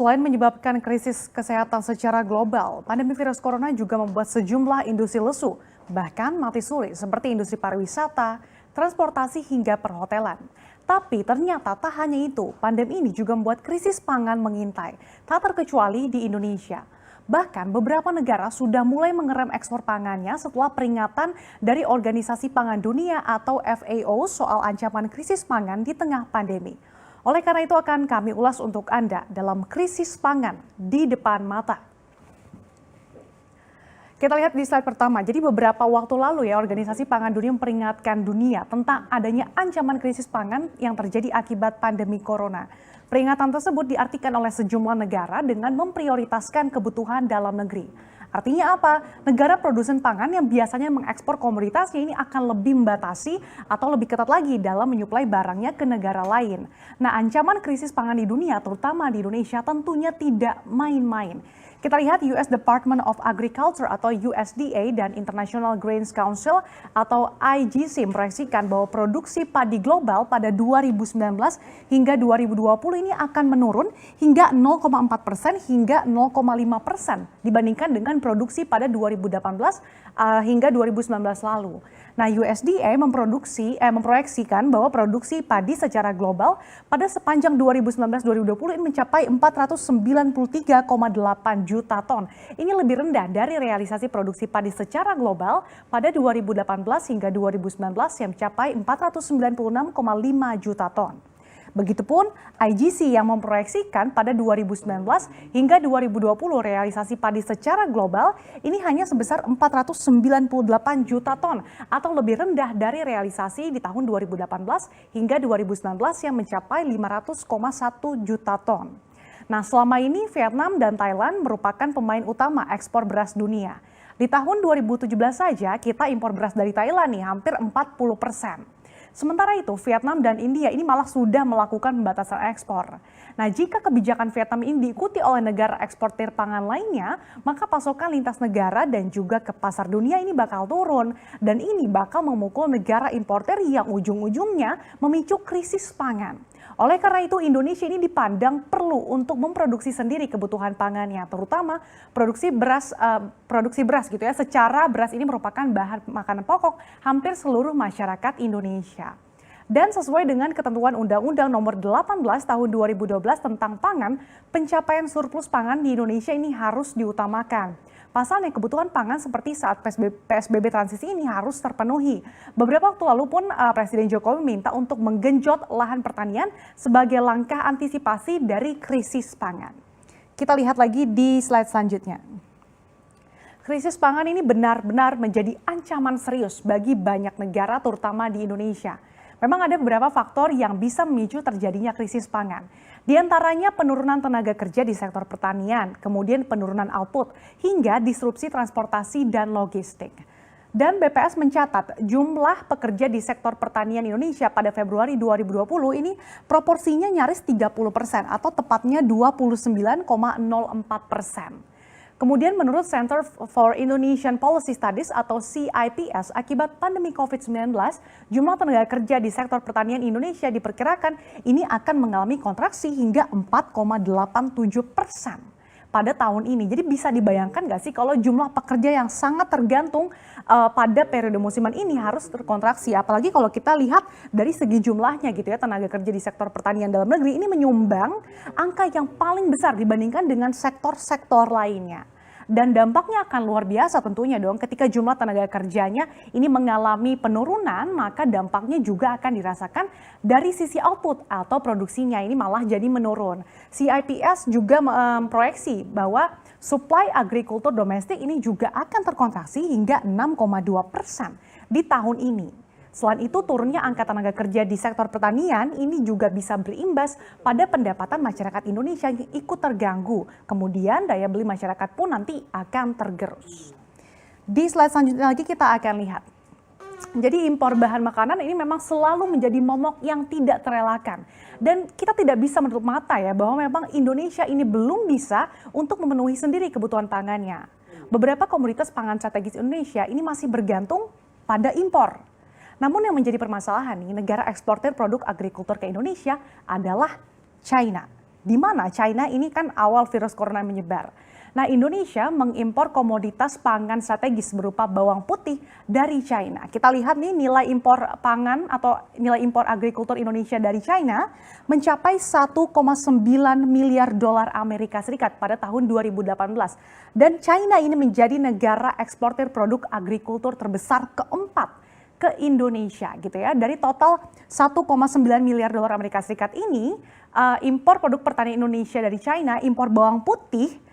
Selain menyebabkan krisis kesehatan secara global, pandemi virus corona juga membuat sejumlah industri lesu, bahkan mati suri seperti industri pariwisata, transportasi hingga perhotelan. Tapi ternyata tak hanya itu, pandemi ini juga membuat krisis pangan mengintai, tak terkecuali di Indonesia. Bahkan beberapa negara sudah mulai mengerem ekspor pangannya setelah peringatan dari Organisasi Pangan Dunia atau FAO soal ancaman krisis pangan di tengah pandemi. Oleh karena itu akan kami ulas untuk Anda dalam krisis pangan di depan mata. Kita lihat di slide pertama, jadi beberapa waktu lalu ya Organisasi Pangan Dunia memperingatkan dunia tentang adanya ancaman krisis pangan yang terjadi akibat pandemi corona. Peringatan tersebut diartikan oleh sejumlah negara dengan memprioritaskan kebutuhan dalam negeri. Artinya apa? Negara produsen pangan yang biasanya mengekspor komoditasnya ini akan lebih membatasi atau lebih ketat lagi dalam menyuplai barangnya ke negara lain. Nah, ancaman krisis pangan di dunia, terutama di Indonesia, tentunya tidak main-main. Kita lihat US Department of Agriculture atau USDA dan International Grains Council atau IGC memproyeksikan bahwa produksi padi global pada 2019 hingga 2020 ini akan menurun hingga 0,4% hingga 0,5% dibandingkan dengan produksi pada 2018 hingga 2019 lalu. Nah, USDA memproyeksikan bahwa produksi padi secara global pada sepanjang 2019-2020 ini mencapai 493,8 juta ton. Ini lebih rendah dari realisasi produksi padi secara global pada 2018 hingga 2019 yang mencapai 496,5 juta ton. Begitupun IGC yang memproyeksikan pada 2019 hingga 2020 realisasi padi secara global ini hanya sebesar 498 juta ton atau lebih rendah dari realisasi di tahun 2018 hingga 2019 yang mencapai 500,1 juta ton. Nah, selama ini Vietnam dan Thailand merupakan pemain utama ekspor beras dunia. Di tahun 2017 saja kita impor beras dari Thailand nih hampir 40%. Sementara itu, Vietnam dan India ini malah sudah melakukan pembatasan ekspor. Nah, jika kebijakan Vietnam ini diikuti oleh negara eksportir pangan lainnya, maka pasokan lintas negara dan juga ke pasar dunia ini bakal turun. Dan ini bakal memukul negara importer yang ujung-ujungnya memicu krisis pangan. Oleh karena itu, Indonesia ini dipandang perlu untuk memproduksi sendiri kebutuhan pangannya, terutama produksi beras gitu ya. Secara beras ini merupakan bahan makanan pokok hampir seluruh masyarakat Indonesia. Dan sesuai dengan ketentuan Undang-Undang Nomor 18 Tahun 2012 tentang pangan, pencapaian surplus pangan di Indonesia ini harus diutamakan. Pasalnya kebutuhan pangan seperti saat PSBB transisi ini harus terpenuhi. Beberapa waktu lalu pun Presiden Jokowi minta untuk menggenjot lahan pertanian sebagai langkah antisipasi dari krisis pangan. Kita lihat lagi di slide selanjutnya. Krisis pangan ini benar-benar menjadi ancaman serius bagi banyak negara terutama di Indonesia. Memang ada beberapa faktor yang bisa memicu terjadinya krisis pangan. Di antaranya penurunan tenaga kerja di sektor pertanian, kemudian penurunan output, hingga disrupsi transportasi dan logistik. Dan BPS mencatat jumlah pekerja di sektor pertanian Indonesia pada Februari 2020 ini proporsinya nyaris 30% atau tepatnya 29,04%. Kemudian menurut Center for Indonesian Policy Studies atau CIPS, akibat pandemi COVID-19, jumlah tenaga kerja di sektor pertanian Indonesia diperkirakan ini akan mengalami kontraksi hingga 4,87% pada tahun ini. Jadi bisa dibayangkan nggak sih kalau jumlah pekerja yang sangat tergantung pada periode musiman ini harus terkontraksi. Apalagi kalau kita lihat dari segi jumlahnya gitu ya, tenaga kerja di sektor pertanian dalam negeri ini menyumbang angka yang paling besar dibandingkan dengan sektor-sektor lainnya. Dan dampaknya akan luar biasa tentunya dong ketika jumlah tenaga kerjanya ini mengalami penurunan, maka dampaknya juga akan dirasakan dari sisi output atau produksinya ini malah jadi menurun. CIPS juga memproyeksi bahwa suplai agrikultur domestik ini juga akan terkontraksi hingga 6,2% di tahun ini. Selain itu, turunnya angka tenaga kerja di sektor pertanian ini juga bisa berimbas pada pendapatan masyarakat Indonesia yang ikut terganggu. Kemudian daya beli masyarakat pun nanti akan tergerus. Di slide selanjutnya lagi kita akan lihat. Jadi impor bahan makanan ini memang selalu menjadi momok yang tidak terelakkan. Dan kita tidak bisa menutup mata ya bahwa memang Indonesia ini belum bisa untuk memenuhi sendiri kebutuhan pangannya. Beberapa komoditas pangan strategis Indonesia ini masih bergantung pada impor. Namun yang menjadi permasalahan nih, negara eksportir produk agrikultur ke Indonesia adalah China. di mana China ini kan awal virus corona menyebar. Nah, Indonesia mengimpor komoditas pangan strategis berupa bawang putih dari China. Kita lihat nih nilai impor pangan atau nilai impor agrikultur Indonesia dari China mencapai 1,9 miliar dolar Amerika Serikat pada tahun 2018. Dan China ini menjadi negara eksportir produk agrikultur terbesar keempat ke Indonesia gitu ya. Dari total 1,9 miliar dolar Amerika Serikat ini, impor produk pertanian Indonesia dari China, impor bawang putih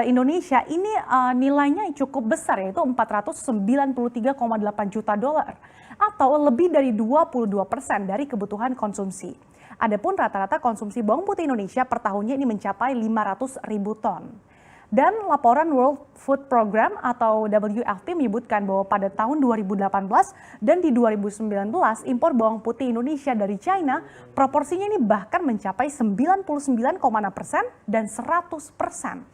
Indonesia ini nilainya cukup besar, yaitu 493,8 juta dolar atau lebih dari 22% dari kebutuhan konsumsi. Adapun rata-rata konsumsi bawang putih Indonesia per tahunnya ini mencapai 500 ribu ton. Dan laporan World Food Program atau WFP menyebutkan bahwa pada tahun 2018 dan di 2019 impor bawang putih Indonesia dari China proporsinya ini bahkan mencapai 99,6% dan 100%.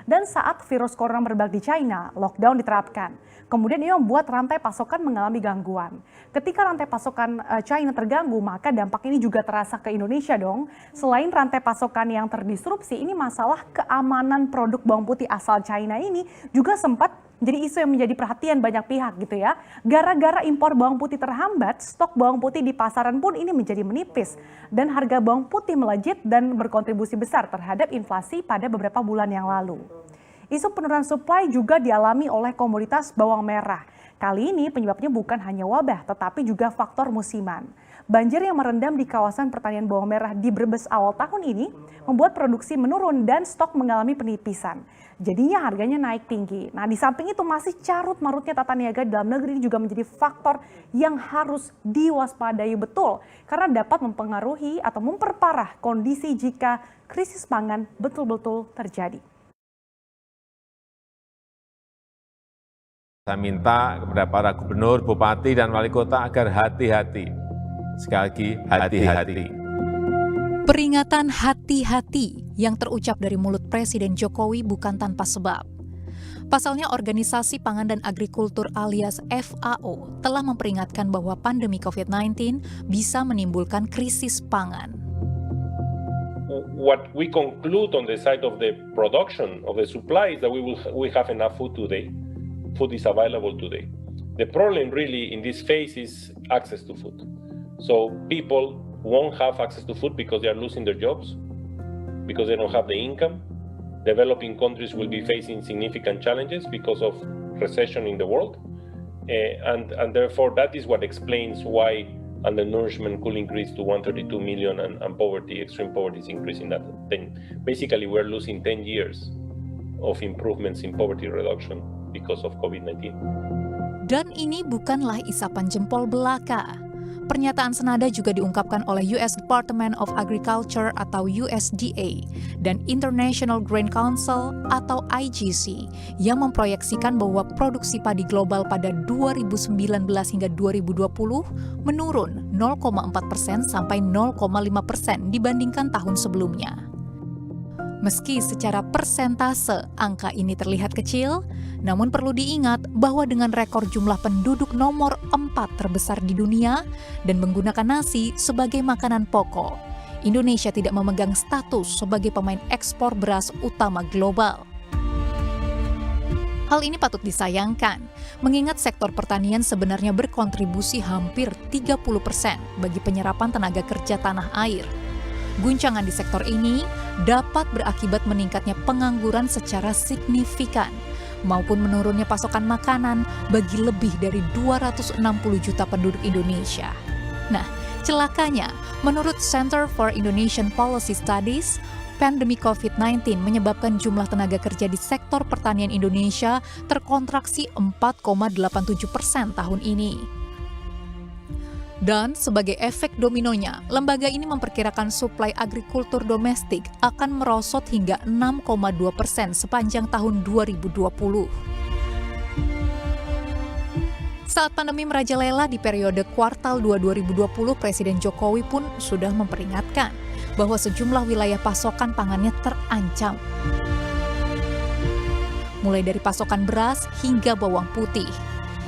Dan saat virus corona merebak di China, lockdown diterapkan. Kemudian ini membuat rantai pasokan mengalami gangguan. Ketika rantai pasokan China terganggu, maka dampak ini juga terasa ke Indonesia dong. Selain rantai pasokan yang terdisrupsi, ini masalah keamanan produk bawang putih asal China ini juga sempat jadi isu yang menjadi perhatian banyak pihak gitu ya. Gara-gara impor bawang putih terhambat, stok bawang putih di pasaran pun ini menjadi menipis. Dan harga bawang putih melejit dan berkontribusi besar terhadap inflasi pada beberapa bulan yang lalu. Isu penurunan suplai juga dialami oleh komoditas bawang merah. Kali ini penyebabnya bukan hanya wabah, tetapi juga faktor musiman. Banjir yang merendam di kawasan pertanian bawang merah di Brebes awal tahun ini membuat produksi menurun dan stok mengalami penipisan. Jadinya harganya naik tinggi. Nah, di samping itu masih carut-marutnya tata niaga dalam negeri ini juga menjadi faktor yang harus diwaspadai betul karena dapat mempengaruhi atau memperparah kondisi jika krisis pangan betul-betul terjadi. Saya minta kepada para gubernur, bupati, dan wali kota agar hati-hati. Sekali lagi, hati-hati. Peringatan hati-hati yang terucap dari mulut Presiden Jokowi bukan tanpa sebab. Pasalnya Organisasi Pangan dan Agrikultur alias FAO telah memperingatkan bahwa pandemi COVID-19 bisa menimbulkan krisis pangan. What we conclude on the side of the production of the supply is that we have enough food today. Food is available today. The problem really in this phase is access to food. So people won't have access to food because they are losing their jobs, because they don't have the income. Developing countries will be facing significant challenges because of recession in the world. And therefore that is what explains why undernourishment could increase to 132 million and poverty, extreme poverty is increasing that. Then basically we're losing 10 years of improvements in poverty reduction because of COVID-19. Dan ini bukanlah isapan jempol belaka. Pernyataan senada juga diungkapkan oleh US Department of Agriculture atau USDA dan International Grain Council atau IGC yang memproyeksikan bahwa produksi padi global pada 2019 hingga 2020 menurun 0,4% sampai 0,5% dibandingkan tahun sebelumnya. Meski secara persentase angka ini terlihat kecil, namun perlu diingat bahwa dengan rekor jumlah penduduk nomor 4 terbesar di dunia dan menggunakan nasi sebagai makanan pokok, Indonesia tidak memegang status sebagai pemain ekspor beras utama global. Hal ini patut disayangkan, mengingat sektor pertanian sebenarnya berkontribusi hampir 30% bagi penyerapan tenaga kerja tanah air. Guncangan di sektor ini dapat berakibat meningkatnya pengangguran secara signifikan maupun menurunnya pasokan makanan bagi lebih dari 260 juta penduduk Indonesia. Nah, celakanya, menurut Center for Indonesian Policy Studies, pandemi COVID-19 menyebabkan jumlah tenaga kerja di sektor pertanian Indonesia terkontraksi 4,87% tahun ini. Dan sebagai efek dominonya, lembaga ini memperkirakan suplai agrikultur domestik akan merosot hingga 6,2% sepanjang tahun 2020. Saat pandemi merajalela di periode kuartal 2 2020, Presiden Jokowi pun sudah memperingatkan bahwa sejumlah wilayah pasokan pangannya terancam. Mulai dari pasokan beras hingga bawang putih.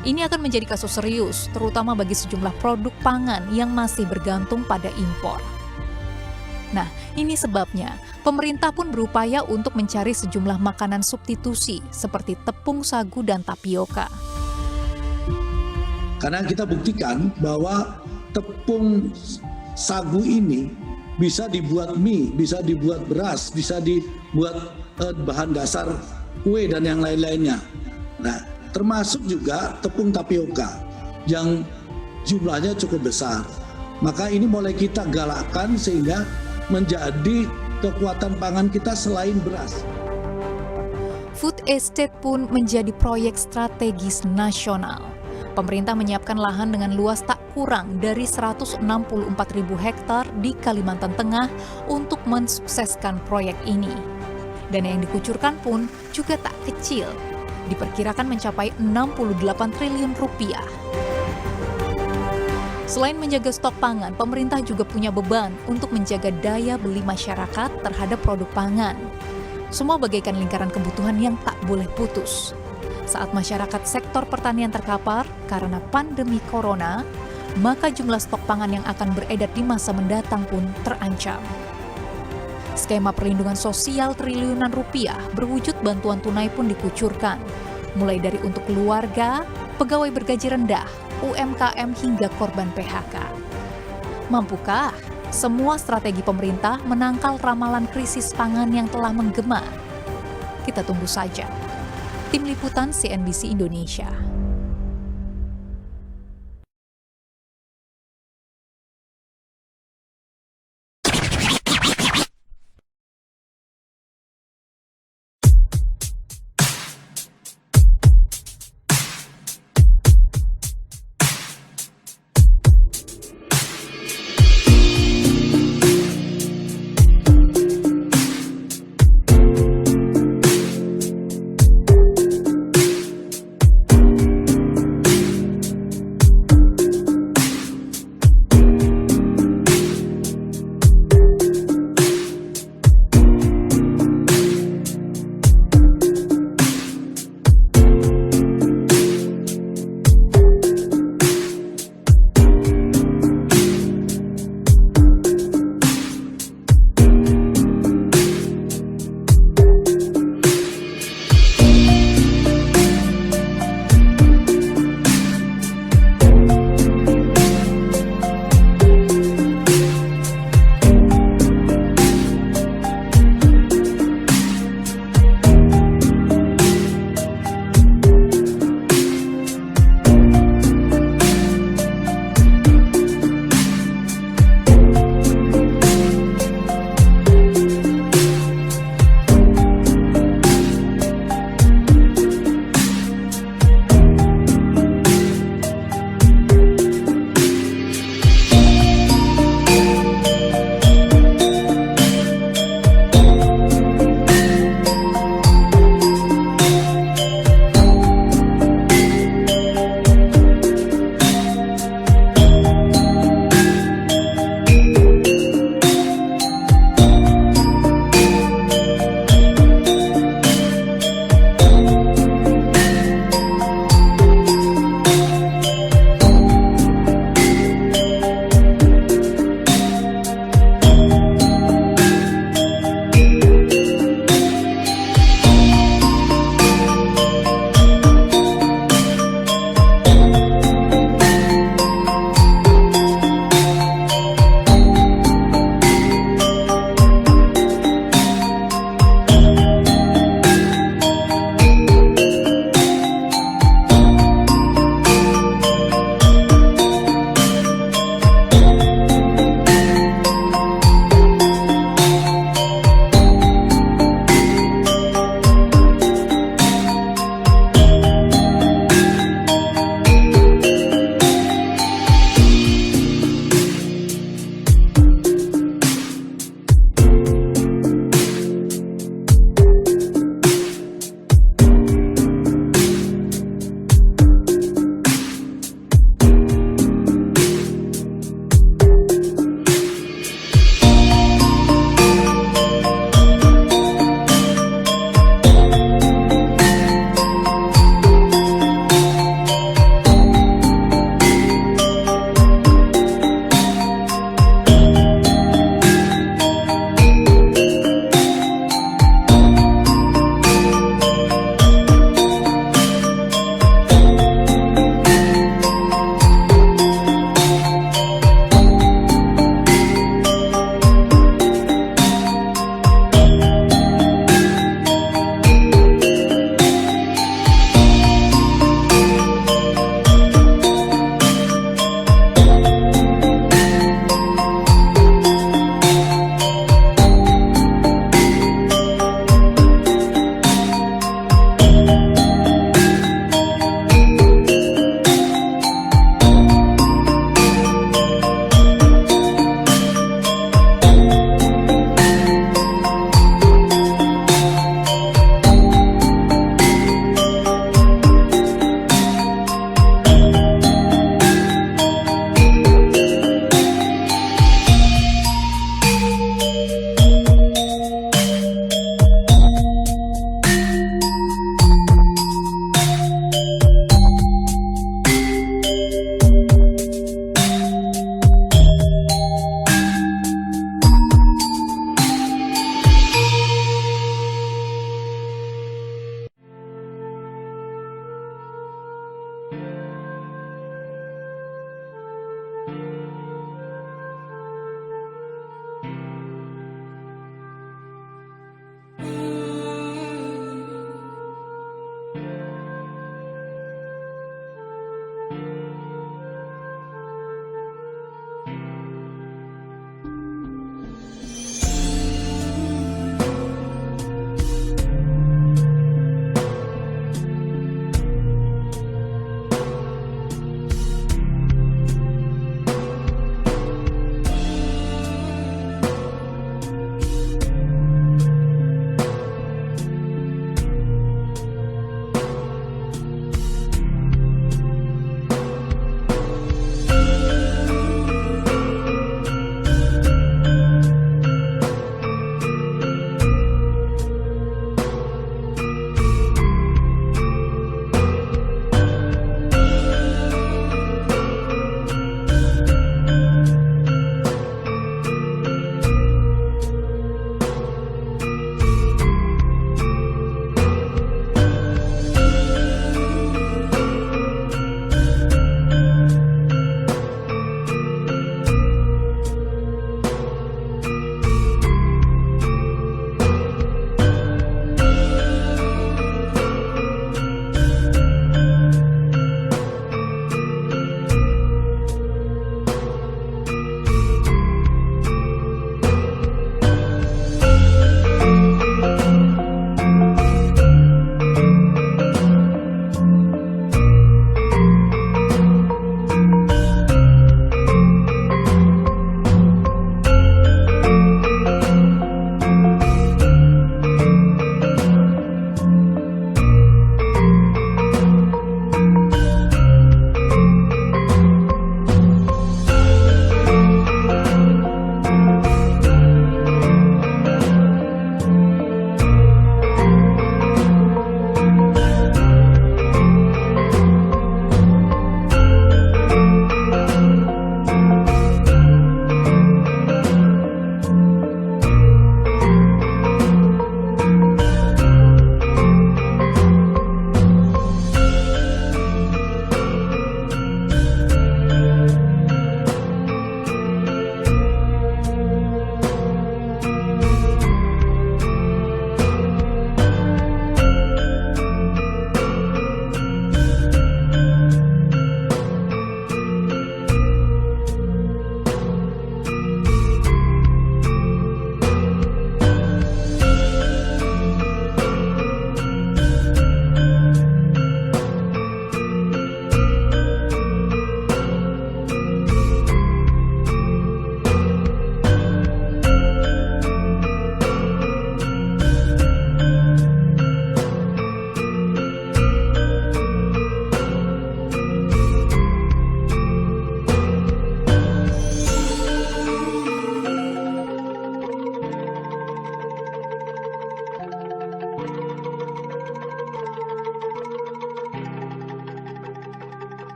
Ini akan menjadi kasus serius, terutama bagi sejumlah produk pangan yang masih bergantung pada impor. Nah, ini sebabnya pemerintah pun berupaya untuk mencari sejumlah makanan substitusi seperti tepung sagu dan tapioka. Karena kita buktikan bahwa tepung sagu ini bisa dibuat mie, bisa dibuat beras, bisa dibuat bahan dasar kue dan yang lain-lainnya. Nah, termasuk juga tepung tapioka yang jumlahnya cukup besar. Maka ini mulai kita galakkan sehingga menjadi kekuatan pangan kita selain beras. Food estate pun menjadi proyek strategis nasional. Pemerintah menyiapkan lahan dengan luas tak kurang dari 164.000 hektar di Kalimantan Tengah untuk mensukseskan proyek ini. Dana yang dikucurkan pun juga tak kecil, diperkirakan mencapai 68 triliun rupiah. Selain menjaga stok pangan, pemerintah juga punya beban untuk menjaga daya beli masyarakat terhadap produk pangan. Semua bagaikan lingkaran kebutuhan yang tak boleh putus. Saat masyarakat sektor pertanian terkapar karena pandemi corona, maka jumlah stok pangan yang akan beredar di masa mendatang pun terancam. Skema perlindungan sosial triliunan rupiah berwujud bantuan tunai pun dikucurkan, mulai dari untuk keluarga, pegawai bergaji rendah, UMKM hingga korban PHK. Mampukah semua strategi pemerintah menangkal ramalan krisis pangan yang telah menggema? Kita tunggu saja. Tim Liputan CNBC Indonesia.